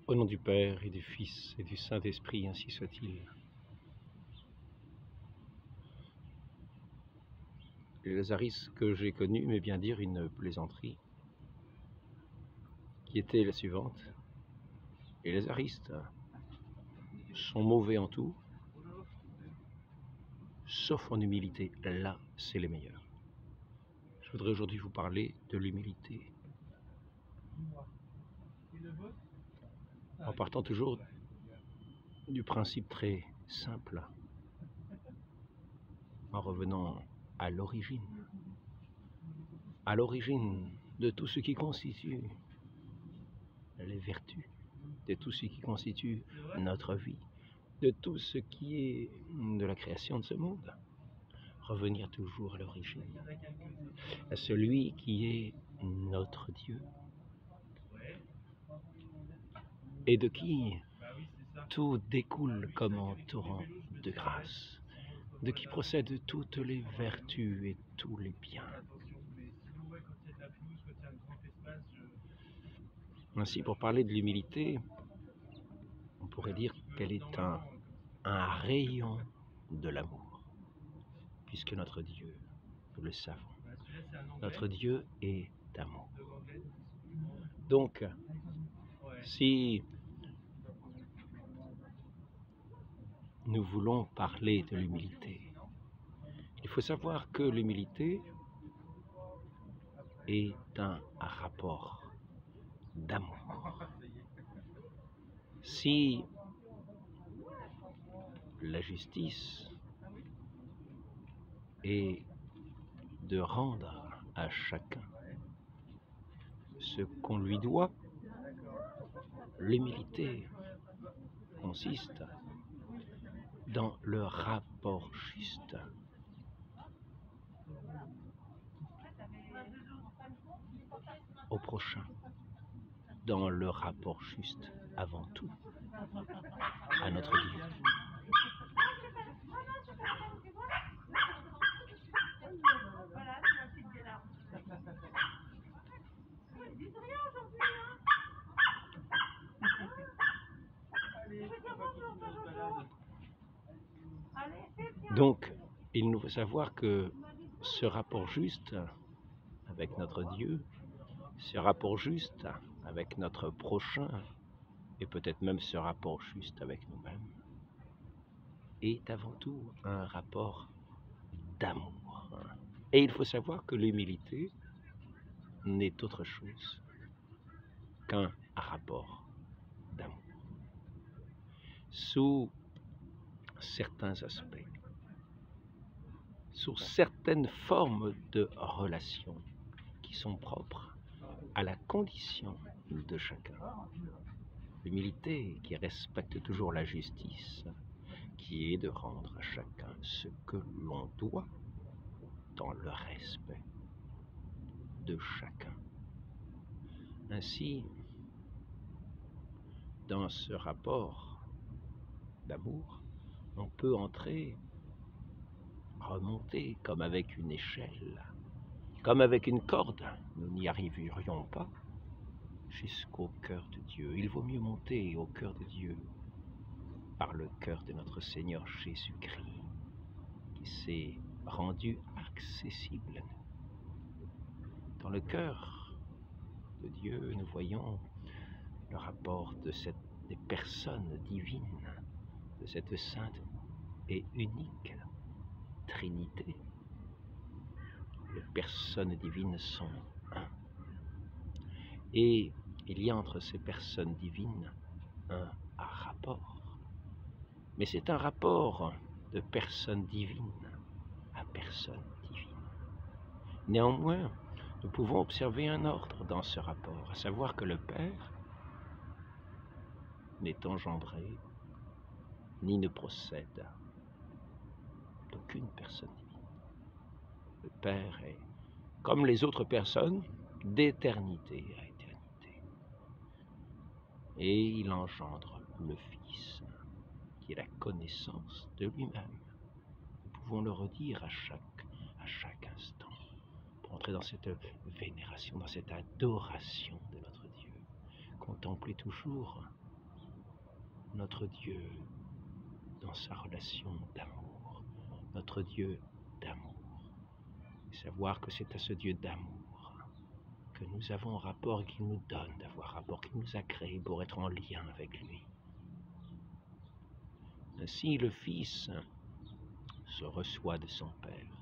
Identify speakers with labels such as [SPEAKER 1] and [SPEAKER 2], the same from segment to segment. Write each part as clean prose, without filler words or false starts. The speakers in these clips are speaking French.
[SPEAKER 1] Au nom du Père et du Fils et du Saint-Esprit, ainsi soit-il. Le Lazariste que j'ai connu m'est bien dire une plaisanterie qui était la suivante. Les Lazaristes sont mauvais en tout, sauf en humilité. Là, c'est les meilleurs. Je voudrais aujourd'hui vous parler de l'humilité. En partant toujours du principe très simple, en revenant à l'origine de tout ce qui constitue les vertus, de tout ce qui constitue notre vie, de tout ce qui est de la création de ce monde. Revenir toujours à l'origine, à celui qui est notre Dieu, et de qui tout découle comme un torrent de grâce, de qui procèdent toutes les vertus et tous les biens. Ainsi, pour parler de l'humilité, on pourrait dire qu'elle est un rayon de l'amour, puisque notre Dieu, nous le savons, notre Dieu est amour. Donc, si nous voulons parler de l'humilité, il faut savoir que l'humilité est un rapport d'amour. Si la justice est de rendre à chacun ce qu'on lui doit, l'humilité consiste dans le rapport juste. Au prochain, dans le rapport juste avant tout à notre Dieu. Donc, il nous faut savoir que ce rapport juste avec notre Dieu, ce rapport juste avec notre prochain, et peut-être même ce rapport juste avec nous-mêmes, est avant tout un rapport d'amour. Et il faut savoir que l'humilité n'est autre chose qu'un rapport d'amour. Sous certains aspects, sous certaines formes de relations qui sont propres à la condition de chacun. L'humilité qui respecte toujours la justice, qui est de rendre à chacun ce que l'on doit dans le respect de chacun. Ainsi, dans ce rapport d'amour, on peut entrer, remonter comme avec une échelle, comme avec une corde. Nous n'y arriverions pas jusqu'au cœur de Dieu. Il vaut mieux monter au cœur de Dieu par le cœur de notre Seigneur Jésus-Christ, qui s'est rendu accessible à nous. Dans le cœur de Dieu, nous voyons le rapport des personnes divines, de cette sainte et unique Trinité. Les personnes divines sont un. Et il y a entre ces personnes divines un rapport. Mais c'est un rapport de personne divine à personne divine. Néanmoins, nous pouvons observer un ordre dans ce rapport, à savoir que le Père n'est engendré ni ne procède d'aucune personne divine. Le Père est, comme les autres personnes, d'éternité à éternité. Et il engendre le Fils, qui est la connaissance de lui-même. Nous pouvons le redire à chaque instant, pour entrer dans cette vénération, dans cette adoration de notre Dieu. Contempler toujours notre Dieu dans sa relation d'amour, notre Dieu d'amour. Et savoir que c'est à ce Dieu d'amour que nous avons rapport et qu'il nous donne d'avoir rapport, qu'il nous a créés pour être en lien avec lui. Ainsi, le Fils se reçoit de son Père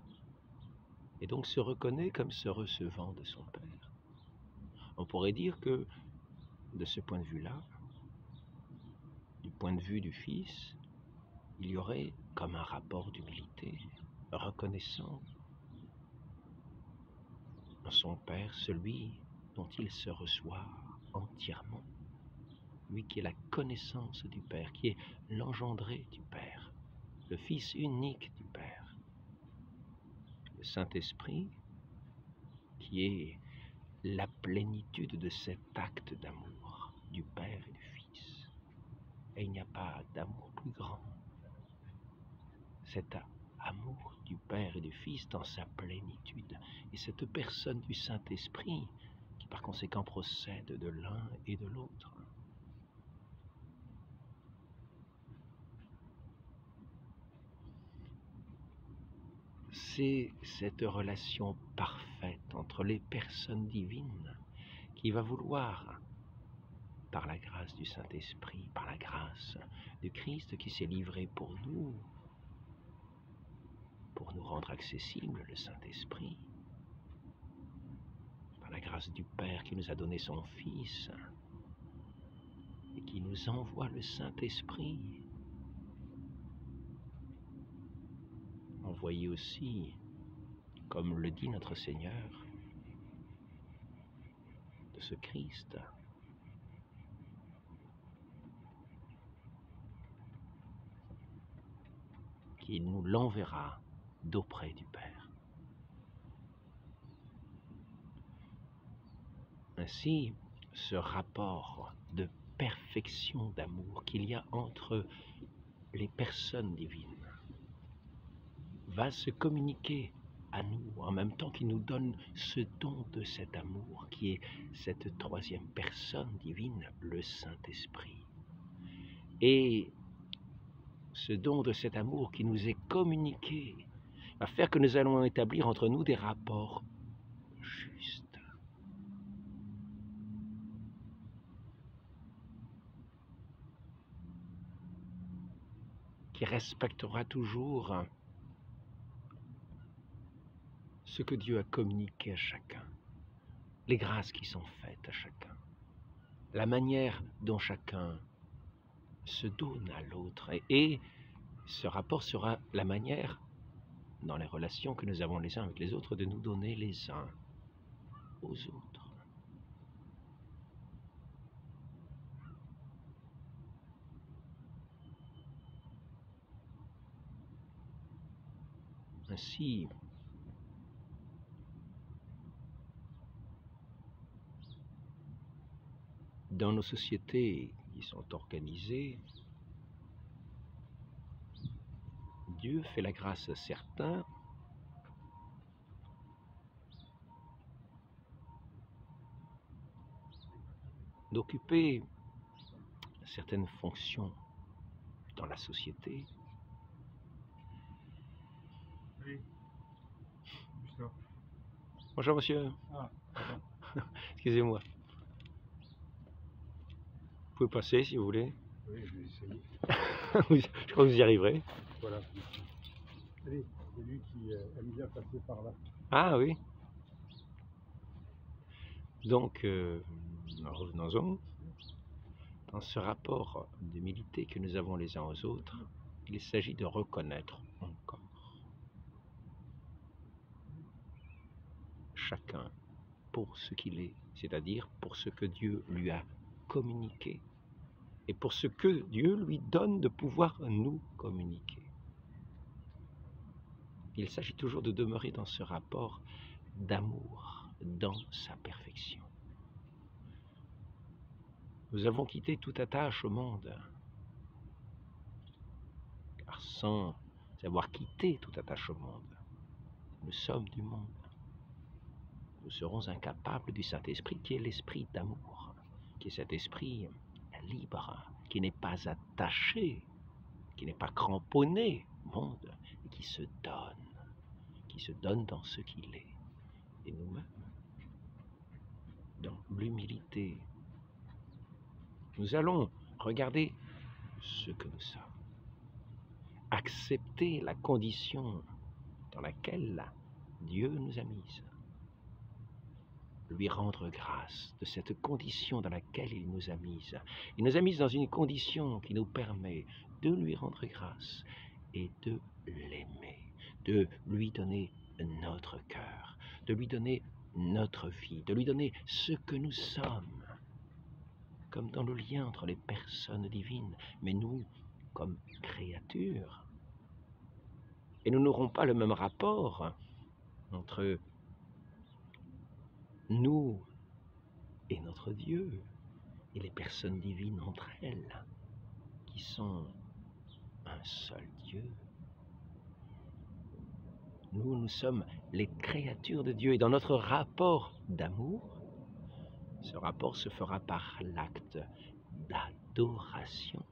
[SPEAKER 1] et donc se reconnaît comme se recevant de son Père. On pourrait dire que, de ce point de vue-là, du point de vue du Fils, il y aurait comme un rapport d'humilité, reconnaissant en son Père celui dont il se reçoit entièrement, lui qui est la connaissance du Père, qui est l'engendré du Père, le Fils unique du Père, le Saint-Esprit qui est la plénitude de cet acte d'amour du Père et du Fils. Et il n'y a pas d'amour plus grand. Cet amour du Père et du Fils dans sa plénitude. Et cette personne du Saint-Esprit qui par conséquent procède de l'un et de l'autre. C'est cette relation parfaite entre les personnes divines qui va vouloir, par la grâce du Saint-Esprit, par la grâce du Christ qui s'est livré pour nous rendre accessible le Saint-Esprit, par la grâce du Père qui nous a donné son Fils et qui nous envoie le Saint-Esprit, envoyé aussi, comme le dit notre Seigneur, de ce Christ, qui nous l'enverra d'auprès du Père. Ainsi, ce rapport de perfection d'amour qu'il y a entre les personnes divines va se communiquer à nous en même temps qu'il nous donne ce don de cet amour qui est cette troisième personne divine, le Saint-Esprit. Et ce don de cet amour qui nous est communiqué va faire que nous allons établir entre nous des rapports justes. Qui respectera toujours ce que Dieu a communiqué à chacun, les grâces qui sont faites à chacun, la manière dont chacun se donne à l'autre. Et ce rapport sera la manière, dans les relations que nous avons les uns avec les autres, de nous donner les uns aux autres. Ainsi, dans nos sociétés qui sont organisées, Dieu fait la grâce à certains d'occuper certaines fonctions dans la société.
[SPEAKER 2] Oui.
[SPEAKER 1] Bonjour monsieur.
[SPEAKER 2] Ah,
[SPEAKER 1] Excusez-moi. Vous pouvez passer si vous voulez.
[SPEAKER 2] oui, je vais essayer.
[SPEAKER 1] Je crois que vous y arriverez.
[SPEAKER 2] Voilà. Allez, c'est lui qui aime bien passer par là.
[SPEAKER 1] Ah oui. Donc, revenons-en. Dans ce rapport d'humilité que nous avons les uns aux autres, il s'agit de reconnaître encore chacun pour ce qu'il est, c'est-à-dire pour ce que Dieu lui a communiqué et pour ce que Dieu lui donne de pouvoir nous communiquer. Il s'agit toujours de demeurer dans ce rapport d'amour, dans sa perfection. Nous avons quitté toute attache au monde, car sans avoir quitté toute attache au monde, nous sommes du monde. Nous serons incapables du Saint-Esprit qui est l'esprit d'amour, qui est cet esprit libre, qui n'est pas attaché, qui n'est pas cramponné au monde, et qui se donne dans ce qu'il est. Et nous-mêmes, dans l'humilité, nous allons regarder ce que nous sommes, accepter la condition dans laquelle Dieu nous a mis, lui rendre grâce de cette condition dans laquelle il nous a mis. Il nous a mis dans une condition qui nous permet de lui rendre grâce et de l'aimer, de lui donner notre cœur, de lui donner notre vie, de lui donner ce que nous sommes, comme dans le lien entre les personnes divines, mais nous, comme créatures. Et nous n'aurons pas le même rapport entre nous et notre Dieu, et les personnes divines entre elles, qui sont un seul Dieu. Nous sommes les créatures de Dieu, et dans notre rapport d'amour, ce rapport se fera par l'acte d'adoration.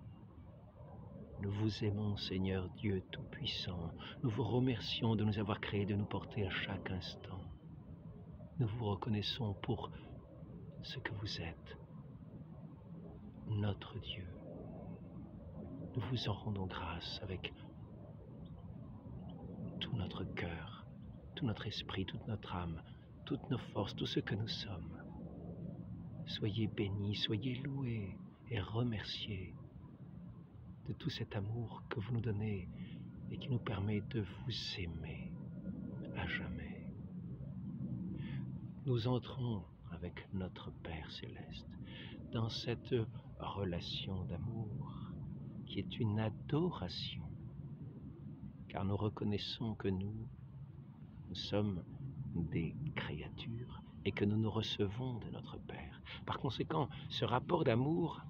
[SPEAKER 1] Nous vous aimons, Seigneur Dieu Tout-Puissant. Nous vous remercions de nous avoir créés, de nous porter à chaque instant. Nous vous reconnaissons pour ce que vous êtes, notre Dieu. Nous vous en rendons grâce avec tout notre cœur, tout notre esprit, toute notre âme, toutes nos forces, tout ce que nous sommes. Soyez bénis, soyez loués et remerciés de tout cet amour que vous nous donnez et qui nous permet de vous aimer à jamais. Nous entrons avec notre Père Céleste dans cette relation d'amour qui est une adoration, car nous reconnaissons que nous sommes des créatures et que nous nous recevons de notre Père. Par conséquent, ce rapport d'amour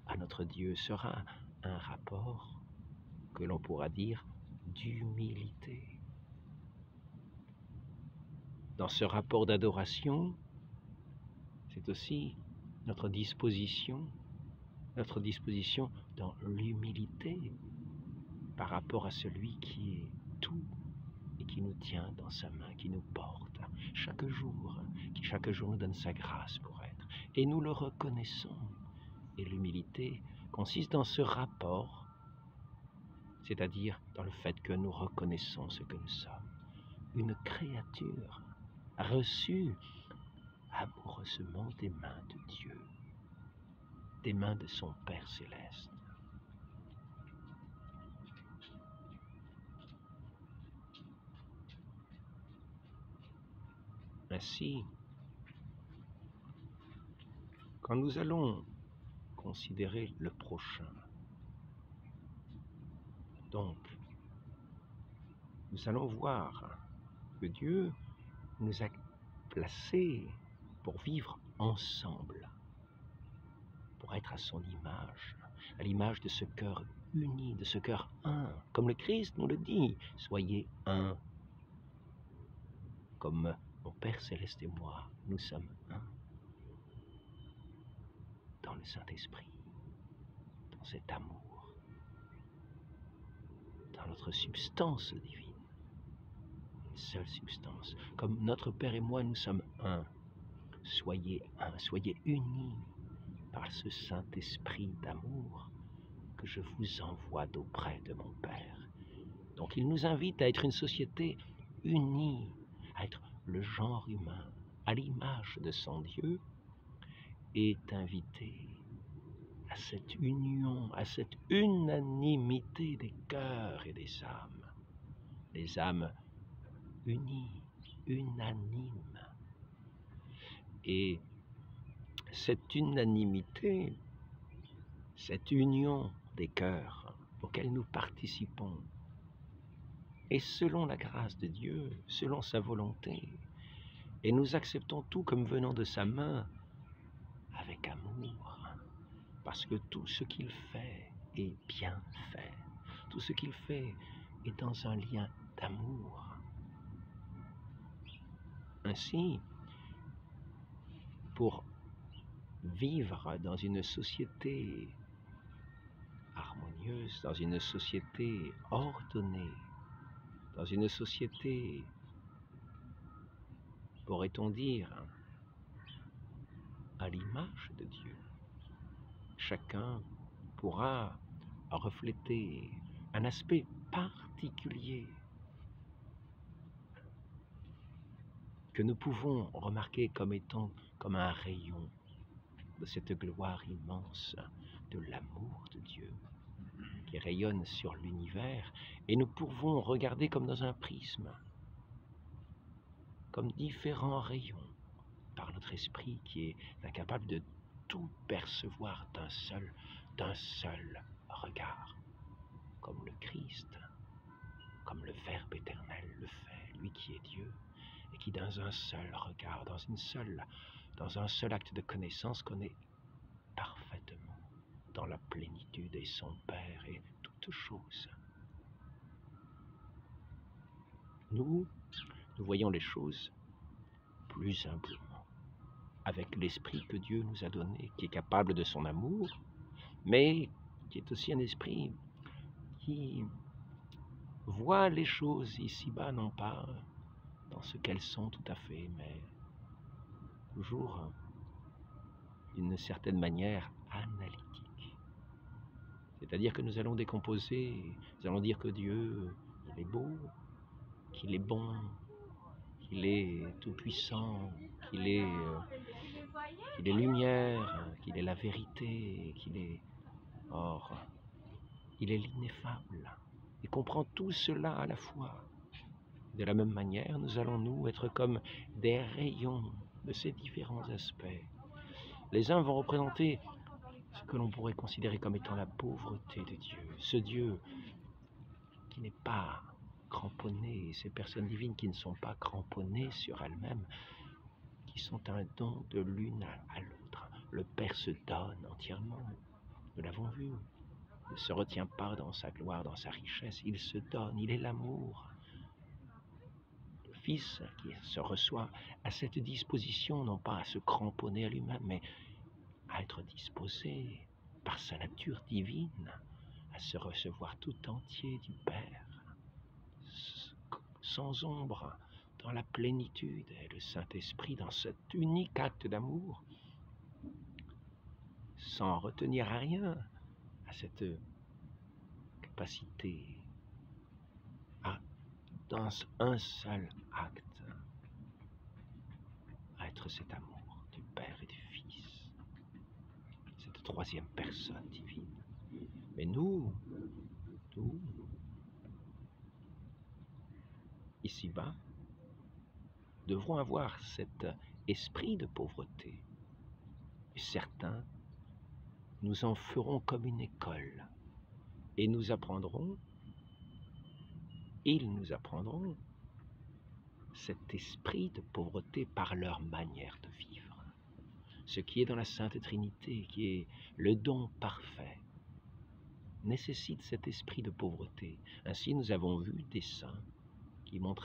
[SPEAKER 1] à notre Dieu sera un rapport que l'on pourra dire d'humilité. Dans ce rapport d'adoration, c'est aussi notre disposition dans l'humilité par rapport à celui qui est tout et qui nous tient dans sa main, qui nous porte qui chaque jour nous donne sa grâce pour être. Et nous le reconnaissons. Et l'humilité consiste dans ce rapport, c'est-à-dire dans le fait que nous reconnaissons ce que nous sommes, une créature reçue amoureusement des mains de Dieu, des mains de son Père Céleste. Ainsi, quand nous allons considérer le prochain, donc, nous allons voir que Dieu nous a placés pour vivre ensemble, pour être à son image, à l'image de ce cœur uni, de ce cœur un, comme le Christ nous le dit, soyez un, comme mon Père Céleste et moi, nous sommes un, dans le Saint-Esprit, dans cet amour, dans notre substance divine, une seule substance, comme notre Père et moi, nous sommes un, soyez unis par ce Saint-Esprit d'amour que je vous envoie d'auprès de mon Père. Donc il nous invite à être une société unie, à être le genre humain, à l'image de son Dieu, est invité à cette union, à cette unanimité des cœurs et des âmes unies, unanimes. Et cette unanimité, cette union des cœurs auxquels nous participons, est selon la grâce de Dieu, selon sa volonté. Et nous acceptons tout comme venant de sa main avec amour, parce que tout ce qu'il fait est bien fait. Tout ce qu'il fait est dans un lien d'amour. Ainsi, pour vivre dans une société harmonieuse, dans une société ordonnée, dans une société, pourrait-on dire, à l'image de Dieu. Chacun pourra refléter un aspect particulier que nous pouvons remarquer comme étant comme un rayon de cette gloire immense de l'amour de Dieu qui rayonne sur l'univers, et nous pouvons regarder comme dans un prisme, comme différents rayons par notre esprit qui est incapable de tout percevoir d'un seul regard, comme le Christ, comme le Verbe éternel le fait, lui qui est Dieu, et qui dans un seul regard, dans un seul acte de connaissance connaît parfaitement dans la plénitude et son Père et toutes choses. Nous voyons les choses plus humblement, avec l'esprit que Dieu nous a donné, qui est capable de son amour, mais qui est aussi un esprit qui voit les choses ici-bas, non pas dans ce qu'elles sont tout à fait, mais toujours d'une certaine manière analytique. C'est-à-dire que nous allons décomposer, nous allons dire que Dieu, il est beau, qu'il est bon, qu'il est tout-puissant, qu'il est lumière, qu'il est la vérité, qu'il est... Or, il est l'ineffable, et comprend tout cela à la fois. De la même manière, nous allons nous être comme des rayons de ces différents aspects. Les uns vont représenter ce que l'on pourrait considérer comme étant la pauvreté de Dieu, ce Dieu qui n'est pas cramponné, ces personnes divines qui ne sont pas cramponnées sur elles-mêmes, qui sont un don de l'une à l'autre. Le Père se donne entièrement, nous l'avons vu, il ne se retient pas dans sa gloire, dans sa richesse, il se donne, il est l'amour. Le Fils qui se reçoit à cette disposition, non pas à se cramponner à lui-même, mais à être disposé par sa nature divine à se recevoir tout entier du Père, sans ombre, dans la plénitude, et le Saint-Esprit dans cet unique acte d'amour, sans retenir à rien, à cette capacité à, dans un seul acte, à être cet amour du Père et du Fils, cette troisième personne divine. Mais nous, ici-bas, devrons avoir cet esprit de pauvreté. Et certains, nous en ferons comme une école, et ils nous apprendront cet esprit de pauvreté par leur manière de vivre. Ce qui est dans la Sainte Trinité, qui est le don parfait, nécessite cet esprit de pauvreté. Ainsi, nous avons vu des saints qui montraient